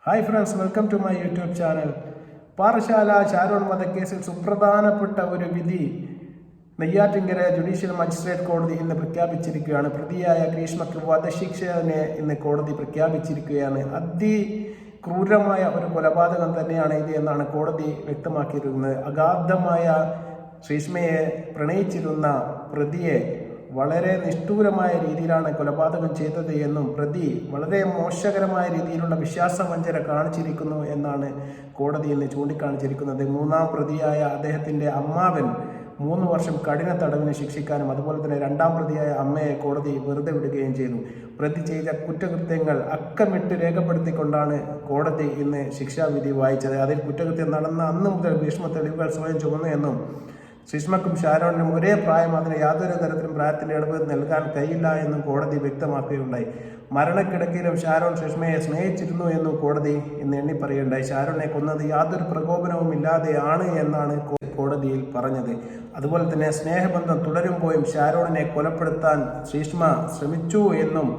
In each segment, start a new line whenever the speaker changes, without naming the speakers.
Hi friends, welcome to my YouTube channel. Parassala Sharon വധക്കേസിൽ സുപ്രധാനപ്പെട്ട ഒരു വിധി നെയ്യാറ്റിൻകര ജുഡീഷ്യൽ മജിസ്ട്രേറ്റ് കോടതി ഇന്ന് പ്രഖ്യാപിച്ചിരിക്കുകയാണ്. പ്രതിയായ ഗ്രീഷ്മയ്ക്ക് വധശിക്ഷനെ ഇന്ന് കോടതി പ്രഖ്യാപിച്ചിരിക്കുകയാണ്. അതിക്രൂരമായ ഒരു കൊലപാതകം തന്നെയാണ് ഇത് എന്നാണ് കോടതി വ്യക്തമാക്കിയിരിക്കുന്നത്. അഗാധമായ ശ്രീഷ്മയെ പ്രണയിച്ചിരുന്ന പ്രതിയെ വളരെ നിഷ്ഠൂരമായ രീതിയിലാണ് കൊലപാതകം ചെയ്തത് എന്നും പ്രതി വളരെ മോശകരമായ രീതിയിലുള്ള വിശ്വാസവഞ്ചന കാണിച്ചിരിക്കുന്നു എന്നാണ് കോടതി ഇന്ന് ചൂണ്ടിക്കാണിച്ചിരിക്കുന്നത്. മൂന്നാം പ്രതിയായ അദ്ദേഹത്തിൻ്റെ അമ്മാവൻ 3 വർഷം കഠിന തടവിന് ശിക്ഷിക്കാനും അതുപോലെ തന്നെ രണ്ടാം പ്രതിയായ അമ്മയെ കോടതി വെറുതെ വിടുകയും ചെയ്തു. പ്രതി ചെയ്ത കുറ്റകൃത്യങ്ങൾ അക്കമിട്ട് രേഖപ്പെടുത്തിക്കൊണ്ടാണ് കോടതി ഇന്ന് ശിക്ഷാവിധി വായിച്ചത്. അതിൽ കുറ്റകൃത്യം നടന്ന അന്ന് മുതൽ ഭീഷ്മ തെളിവുകൾ സ്വയം ചുമന്നു എന്നും ശ്രീഷ്മക്കും ഷാരോണിനും ഒരേ പ്രായം, അതിന് യാതൊരു തരത്തിലും പ്രായത്തിൻ്റെ ഇളവ് നൽകാൻ കഴിയില്ല എന്നും കോടതി വ്യക്തമാക്കുകയുണ്ടായി. മരണക്കിടക്കയിലും ഷാരോൺ ശ്രീഷ്മയെ സ്നേഹിച്ചിരുന്നു എന്നും കോടതി ഇന്ന് എണ്ണിപ്പറയുണ്ടായി. ഷാരോണിനെ കൊന്നത് യാതൊരു പ്രകോപനവും ഇല്ലാതെയാണ് എന്നാണ് കോടതിയിൽ പറഞ്ഞത്. അതുപോലെ തന്നെ സ്നേഹബന്ധം തുടരുമ്പോഴും ഷാരോണിനെ കൊലപ്പെടുത്താൻ ശ്രീഷ്മ ശ്രമിച്ചു എന്നും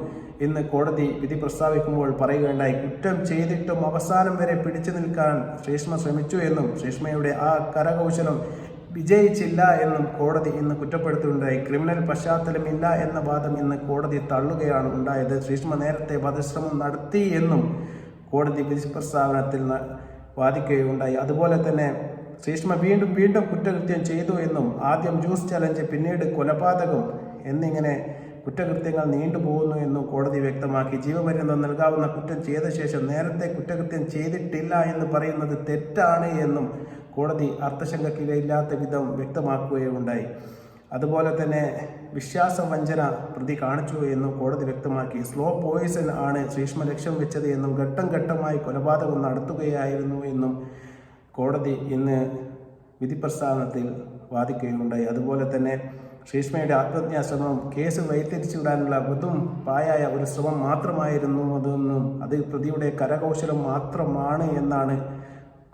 ഇന്ന് കോടതി വിധി പ്രസ്താവിക്കുമ്പോൾ പറയുകയുണ്ടായി. കുറ്റം ചെയ്തിട്ടും അവസാനം വരെ പിടിച്ചു നിൽക്കാൻ ശ്രീഷ്മ ശ്രമിച്ചു എന്നും ശ്രീഷ്മയുടെ ആ കരകൗശലം വിജയിച്ചില്ല എന്നും കോടതി ഇന്ന് കുറ്റപ്പെടുത്തുകയുണ്ടായി. ക്രിമിനൽ പശ്ചാത്തലമില്ല എന്ന വാദം ഇന്ന് കോടതി തള്ളുകയാണ് ഉണ്ടായത്. ശ്രീഷ്മ നേരത്തെ വധശ്രമം നടത്തി എന്നും കോടതി വിധി പ്രസ്താവനത്തിൽ വാദിക്കുകയുണ്ടായി. അതുപോലെ തന്നെ ശ്രീഷ്മ വീണ്ടും കുറ്റകൃത്യം ചെയ്തു എന്നും ആദ്യം ജ്യൂസ് ചലഞ്ച്, പിന്നീട് കൊലപാതകം എന്നിങ്ങനെ കുറ്റകൃത്യങ്ങൾ നീണ്ടുപോകുന്നു എന്നും കോടതി വ്യക്തമാക്കി. ജീവപര്യന്തം നൽകാവുന്ന കുറ്റം ചെയ്ത ശേഷം നേരത്തെ കുറ്റകൃത്യം ചെയ്തിട്ടില്ല എന്ന് പറയുന്നത് തെറ്റാണ് എന്നും കോടതി അർത്ഥശങ്കയ്ക്കില്ലാത്ത വിധം വ്യക്തമാക്കുകയുണ്ടായി. അതുപോലെ തന്നെ വിശ്വാസവഞ്ചന പ്രതി കാണിച്ചു എന്നും കോടതി വ്യക്തമാക്കി. സ്ലോ പോയിസൺ ആണ് ശ്രീഷ്മ ലക്ഷ്യം വെച്ചത് എന്നും ഘട്ടം ഘട്ടമായി കൊലപാതകം നടത്തുകയായിരുന്നു എന്നും കോടതി ഇന്ന് വിധി പ്രസ്താവനത്തിൽ വാദിക്കുകയുണ്ടായി. അതുപോലെ തന്നെ ശ്രീഷ്മയുടെ ആത്മഹത്യാശ്രമം കേസ് വഴിതിരിച്ചുവിടാനുള്ള വെറും പായായ ഒരു ശ്രമം മാത്രമായിരുന്നു അതെന്നും അത് പ്രതിയുടെ കരകൗശലം മാത്രമാണ് എന്നാണ്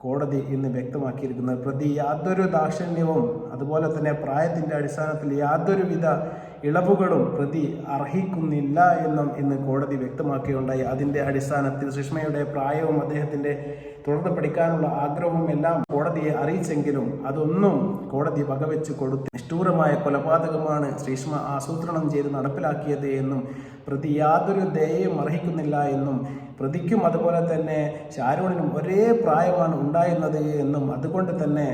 കോടതി ഇന്ന് വ്യക്തമാക്കിയിരിക്കുന്നത്. പ്രതി യാതൊരു ദാക്ഷിണ്യവും അതുപോലെ തന്നെ പ്രായത്തിൻ്റെ അടിസ്ഥാനത്തിൽ യാതൊരുവിധ ഇളവുകളും പ്രതി അർഹിക്കുന്നില്ല എന്നും ഇന്ന് കോടതി വ്യക്തമാക്കുകയുണ്ടായി. അതിൻ്റെ അടിസ്ഥാനത്തിൽ ശ്രീഷ്മയുടെ പ്രായവും അദ്ദേഹത്തിൻ്റെ തുടർന്ന് പഠിക്കാനുള്ള ആഗ്രഹവും എല്ലാം കോടതിയെ അറിയിച്ചെങ്കിലും അതൊന്നും കോടതി വകവെച്ച് കൊടുത്തു. നിഷ്ഠൂരമായ കൊലപാതകമാണ് ശ്രീഷ്മ ആസൂത്രണം ചെയ്ത് നടപ്പിലാക്കിയത് എന്നും പ്രതി യാതൊരു ദയയും അർഹിക്കുന്നില്ല എന്നും പ്രതിക്കും അതുപോലെ തന്നെ ഷാരോണിനും ഒരേ പ്രായമാണ് ഉണ്ടായിരുന്നത് എന്നും അതുകൊണ്ട് തന്നെ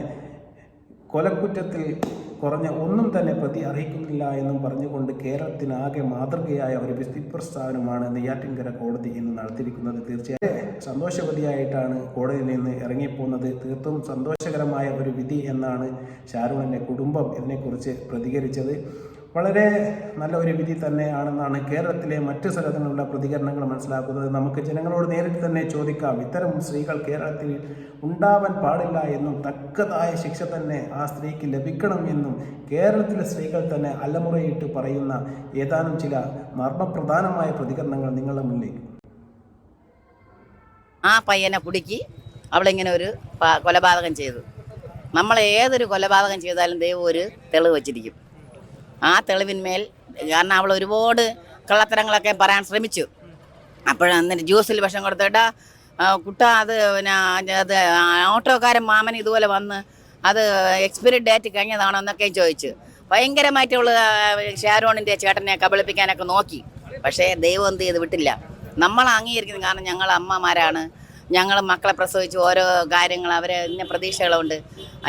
കൊലക്കുറ്റത്തിൽ കുറഞ്ഞ ഒന്നും തന്നെ പ്രതി അർഹിക്കുന്നില്ല എന്നും പറഞ്ഞുകൊണ്ട് കേരളത്തിനാകെ മാതൃകയായ ഒരു വിധി പ്രസ്താവനമാണ് നെയ്യാറ്റിൻകര കോടതി ഇന്ന് നടത്തിയിരിക്കുന്നത്. തീർച്ചയായും സന്തോഷവതിയായിട്ടാണ് കോടതിയിൽ നിന്ന് ഇറങ്ങിപ്പോകുന്നത്. തീർത്തും സന്തോഷകരമായ ഒരു വിധി എന്നാണ് ഷാരോണിൻ്റെ കുടുംബം ഇതിനെക്കുറിച്ച് പ്രതികരിച്ചത്. വളരെ നല്ല ഒരു വിധി തന്നെയാണെന്നാണ് കേരളത്തിലെ മറ്റ് സ്ഥലങ്ങളിലുള്ള പ്രതികരണങ്ങൾ മനസ്സിലാക്കുന്നത്. നമുക്ക് ജനങ്ങളോട് നേരിട്ട് തന്നെ ചോദിക്കാം, ഇത്തരം സ്ത്രീകൾ കേരളത്തിൽ ഉണ്ടാവാൻ പാടില്ല എന്നും തക്കതായ ശിക്ഷ തന്നെ ആ സ്ത്രീക്ക് ലഭിക്കണം എന്നും കേരളത്തിലെ സ്ത്രീകൾ തന്നെ അലമുറയിട്ട് പറയുന്ന ഏതാനും ചില മർമ്മപ്രധാനമായ പ്രതികരണങ്ങൾ നിങ്ങളുടെ മുന്നിലേക്ക്.
ആ പയ്യനെ കുടുക്കി അവളിങ്ങനെ ഒരു കൊലപാതകം ചെയ്തു. നമ്മൾ ഏതൊരു കൊലപാതകം ചെയ്താലും ദൈവം ഒരു തെളിവ് വച്ചിരിക്കും. ആ തെളിവിന്മേൽ, കാരണം അവൾ ഒരുപാട് കള്ളത്തരങ്ങളൊക്കെ പറയാൻ ശ്രമിച്ചു. എന്നിട്ട് ജ്യൂസിൽ വിഷം കൊടുത്തിട്ട് കുട്ട അത് അത് ഓട്ടോക്കാരൻ മാമൻ ഇതുപോലെ വന്ന് അത് എക്സ്പയറി ഡേറ്റ് കഴിഞ്ഞതാണോ എന്നൊക്കെ ചോദിച്ചു. ഭയങ്കരമായിട്ട് അവൾ ഷാരോണിൻ്റെ ചേട്ടനെ കബളിപ്പിക്കാനൊക്കെ നോക്കി. പക്ഷേ ദൈവം എന്ത് ചെയ്ത് വിട്ടില്ല. നമ്മൾ അംഗീകരിക്കുന്നത്, കാരണം ഞങ്ങൾ അമ്മമാരാണ്, ഞങ്ങൾ മക്കളെ പ്രസവിച്ച് ഓരോ കാര്യങ്ങൾ അവരെ ഇന്ന പ്രതീക്ഷകളുണ്ട്.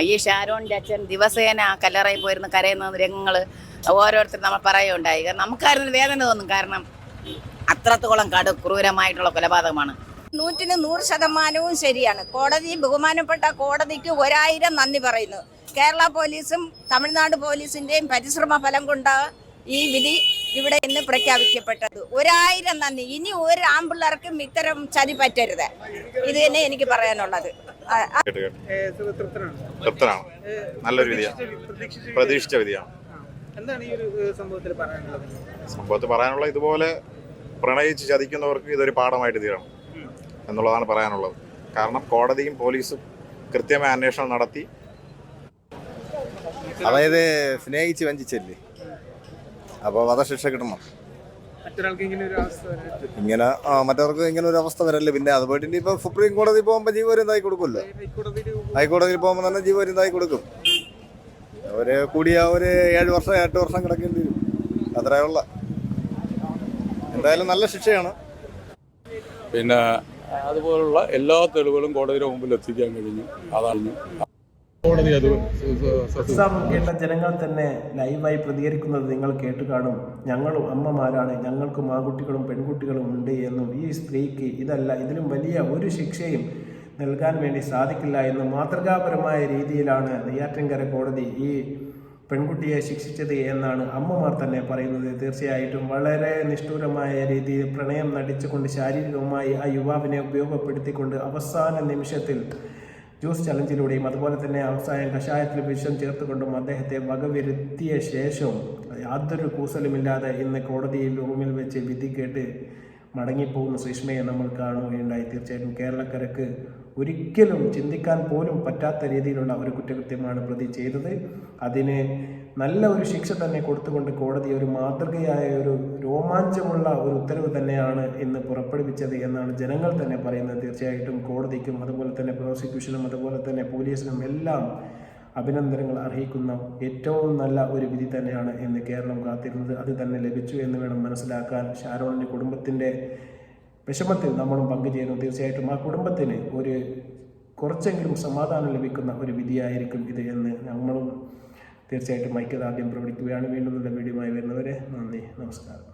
ഈ ഷാരോണിൻ്റെ അച്ഛൻ ദിവസേന കല്ലറയിൽ പോയിരുന്ന് കരയുന്ന രംഗങ്ങൾ ഓരോരുത്തർ നമ്മൾ പറയുകയുണ്ടായി. കാരണം നമുക്കായിരുന്നു വേദന തോന്നും. കാരണം അത്രത്തോളം ക്രൂരമായിട്ടുള്ള കൊലപാതകമാണ്.
100% ശരിയാണ്. കോടതി, ബഹുമാനപ്പെട്ട കോടതിക്ക് 1000 നന്ദി പറയുന്നു. കേരള പോലീസും തമിഴ്നാട് പോലീസിന്റെയും പരിശ്രമ ഫലം കൊണ്ട് ഈ വിധി ഇവിടെ ഇന്ന് പ്രഖ്യാപിക്കപ്പെട്ടത്. 1000 നന്ദി. ഇനി ഒരു ആൺപിള്ളേർക്കും ഇത്തരം ചതി പറ്റരുത്. ഇത് തന്നെ എനിക്ക് പറയാനുള്ളത്.
നല്ലൊരു വിധിയാണ്, പ്രതീക്ഷിച്ച വിധിയാണ്.
എന്താണ് ഈ ഒരു സംഭവത്തിൽ
പറയാനുള്ളത്? ഇതുപോലെ പ്രണയിച്ച് ചതിക്കുന്നവർക്ക് ഇതൊരു പാഠമായിട്ട് തീരണം എന്നുള്ളതാണ് പറയാനുള്ളത്. കാരണം കോടതിയും പോലീസും കൃത്യമായ അന്വേഷണം നടത്തി,
അതായത് സ്നേഹിച്ച് വഞ്ചിച്ചല്ലേ, അപ്പോൾ വധശിക്ഷ കിട്ടണം.
മറ്റൊരാൾക്ക് ഇങ്ങനെ ഒരു അവസ്ഥ വരാൻ
ഇങ്ങനെ മറ്റവർക്ക് ഇങ്ങനെ ഒരു അവസ്ഥ വരല്ലേ. പിന്നെ അത് പോയിട്ട് ഇനിയിപ്പോൾ സുപ്രീം കോടതി പോകുമ്പോൾ ജീവപര്യന്തമായി കൊടുക്കുമല്ലോ. ഹൈക്കോടതിയിൽ പോകുമ്പോൾ തന്നെ ജീവപര്യന്തമായി കൊടുക്കും. അവർ കൂടിയ ഒരു 7 വർഷം 8 വർഷം കിടക്കേണ്ടി വരും. അത്രയുള്ള എന്തായാലും നല്ല ശിക്ഷയാണ്.
പിന്നെ അതുപോലുള്ള എല്ലാ തെളിവുകളും കോടതിയുടെ മുമ്പിൽ എത്തിക്കാൻ കഴിഞ്ഞു. അതാണ് കോടതി അത്
കേട്ട ജനങ്ങൾ തന്നെ ലൈവായി പ്രതികരിക്കുന്നത് നിങ്ങൾ കേട്ട് കാണും. ഞങ്ങളും അമ്മമാരാണ്, ഞങ്ങൾക്കും ആൺകുട്ടികളും പെൺകുട്ടികളും ഉണ്ട് എന്നും ഈ സ്ത്രീക്ക് ഇതല്ല ഇതിലും വലിയ ഒരു ശിക്ഷയും നൽകാൻ വേണ്ടി സാധിക്കില്ല എന്നും മാതൃകാപരമായ രീതിയിലാണ് നെയ്യാറ്റിൻകര കോടതി ഈ പെൺകുട്ടിയെ ശിക്ഷിച്ചത് എന്നാണ് അമ്മമാർ തന്നെ പറയുന്നത്. തീർച്ചയായിട്ടും വളരെ നിഷ്ഠൂരമായ രീതിയിൽ പ്രണയം നടിച്ചുകൊണ്ട് ശാരീരികമായി ആ യുവാവിനെ ഉപയോഗപ്പെടുത്തിക്കൊണ്ട് അവസാന നിമിഷത്തിൽ ജ്യൂസ് ചലഞ്ചിലൂടെയും അതുപോലെ തന്നെ അവസാനം കഷായത്തിൽ വിഷം ചേർത്തുകൊണ്ടും അദ്ദേഹത്തെ വകവരുത്തിയ ശേഷം യാതൊരു കൂസലുമില്ലാതെ ഇന്ന് കോടതിയിൽ റൂമിൽ വെച്ച് വിധി കേട്ട് മടങ്ങിപ്പോകുന്ന ശ്രീഷ്മയെ നമ്മൾ കാണുകയുണ്ടായി. തീർച്ചയായിട്ടും കേരളക്കരക്ക് ഒരിക്കലും ചിന്തിക്കാൻ പോലും പറ്റാത്ത രീതിയിലുള്ള ഒരു കുറ്റകൃത്യമാണ് പ്രതി ചെയ്തത്. അതിന് നല്ല ഒരു ശിക്ഷ തന്നെ കൊടുത്തുകൊണ്ട് കോടതി ഒരു മാതൃകയായ ഒരു രോമാഞ്ചമുള്ള ഒരു ഉത്തരവ് തന്നെയാണ് ഇന്ന് പുറപ്പെടുവിച്ചത് എന്നാണ് ജനങ്ങൾ തന്നെ പറയുന്നത്. തീർച്ചയായിട്ടും കോടതിക്കും അതുപോലെ തന്നെ പ്രോസിക്യൂഷനും അതുപോലെ തന്നെ പോലീസിനും എല്ലാം അഭിനന്ദനങ്ങൾ അർഹിക്കുന്ന ഏറ്റവും നല്ല ഒരു വിധി തന്നെയാണ് ഇന്ന് കേരളം കാത്തിരുന്നത്. അത് തന്നെ ലഭിച്ചു എന്ന് വേണം മനസ്സിലാക്കാൻ. ഷാരോണിൻ്റെ കുടുംബത്തിൻ്റെ വിഷമത്തിൽ നമ്മളും പങ്കുചേരുന്നു. തീർച്ചയായിട്ടും ആ കുടുംബത്തിന് ഒരു കുറച്ചെങ്കിലും സമാധാനം ലഭിക്കുന്ന ഒരു വിധിയായിരിക്കും ഇത് എന്ന് നമ്മളും തീർച്ചയായിട്ടും ഐക്യദാർഢ്യം പ്രകടിക്കുകയാണ്. വീണ്ടും നല്ല വീഡിയോയുമായി വരുന്നവരെ നന്ദി, നമസ്കാരം.